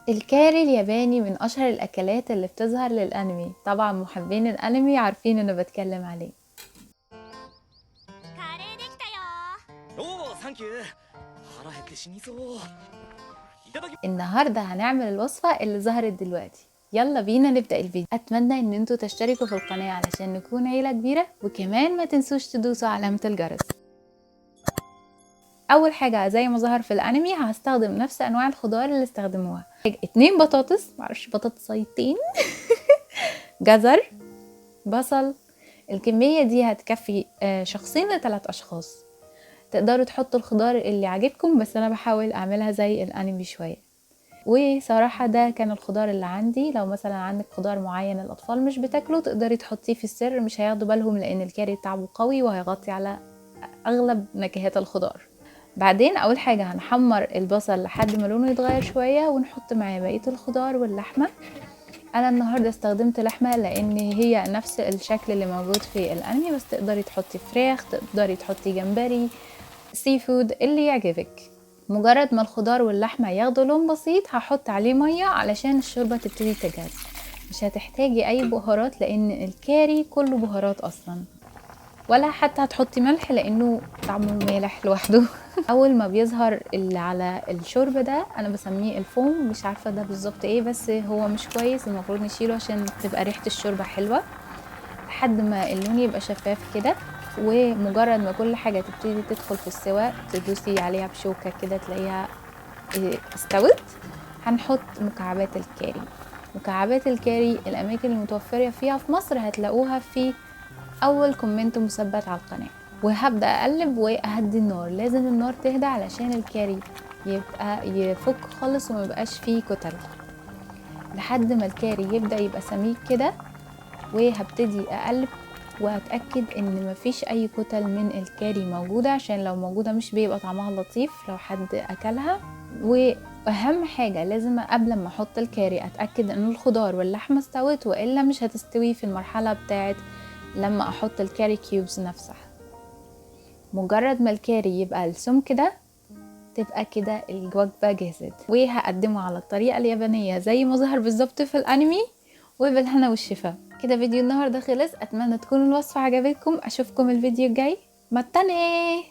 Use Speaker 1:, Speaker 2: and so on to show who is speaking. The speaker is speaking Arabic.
Speaker 1: الكاري الياباني من اشهر الاكلات اللي بتظهر للانمي. طبعا محبين الانمي عارفين ان بتكلم عليه.
Speaker 2: カレーできたよ。おお、サンキュー。腹減って死にそう。いただき。
Speaker 1: النهارده هنعمل الوصفة اللي ظهرت دلوقتي. يلا بينا نبدأ الفيديو. اتمنى ان انتوا تشتركوا في القناة علشان نكون عيلة كبيرة، وكمان ما تنسوش تدوسوا علامة الجرس. اول حاجة زي ما ظهر في الانمي هستخدم نفس انواع الخضار اللي استخدموها. 2 بطاطس، معرفش بطاطسيتين جزر، بصل. الكمية دي هتكفي شخصين ل3 اشخاص. تقدروا تحطوا الخضار اللي عجبكم، بس انا بحاول اعملها زي الانمي شوية. وصراحة ده كان الخضار اللي عندي. لو مثلا عندك خضار معين الاطفال مش بتاكله تقدري تحطيه في السر، مش هياخدوا بالهم لان الكاري بتاعه قوي وهيغطي على اغلب نكهات الخضار. بعدين اول حاجة هنحمر البصل لحد ما لونه يتغير شوية، ونحط معاه بقية الخضار واللحمة. انا النهاردة استخدمت لحمة لان هي نفس الشكل اللي موجود في الانمي، بس تقدري تحطي فراخ، تقدري تحطي جمبري، سي فود اللي يعجبك. مجرد ما الخضار واللحمة ياخدوا لون بسيط هحط عليه مية علشان الشوربة تبتدي تجهز. مش هتحتاجي اي بهارات لان الكاري كله بهارات اصلا، ولا حتى هتحطي ملح لانه طعمه مالح لوحده. اول ما بيظهر اللي على الشوربه ده انا بسميه الفوم، مش عارفه ده بالظبط ايه، بس هو مش كويس، المفروض نشيله عشان تبقى ريحه الشوربه حلوه. لحد ما اللون يبقى شفاف كده، ومجرد ما كل حاجه تبتدي تدخل في السواء تدوسي عليها بشوكه كده تلاقيها استوت. هنحط مكعبات الكاري. مكعبات الكاري الاماكن المتوفره فيها في مصر هتلاقوها في اول كومنت مثبت على القناه. وهبدا اقلب واهدي النار. لازم النار تهدى علشان الكاري يبقى يفك خالص وما يبقاش فيه كتل، لحد ما الكاري يبدا يبقى سميك كده. وهبتدي اقلب واتاكد ان مفيش اي كتل من الكاري موجوده، عشان لو موجوده مش بيبقى طعمها لطيف لو حد اكلها. واهم حاجه لازم قبل ما احط الكاري اتاكد ان الخضار واللحمه استوت، والا مش هتستوي في المرحله بتاعت لما احط الكاري كيوبز نفسها. مجرد ما الكاري يبقى السمك ده تبقى كده الوجبة جاهزة، وهقدمه على الطريقة اليابانية زي ما ظهر بالظبط في الانمي. وبالهنا والشفا. كده فيديو النهاردة خلص. اتمنى تكون الوصفة عجبتكم. اشوفكم الفيديو الجاي. متاني.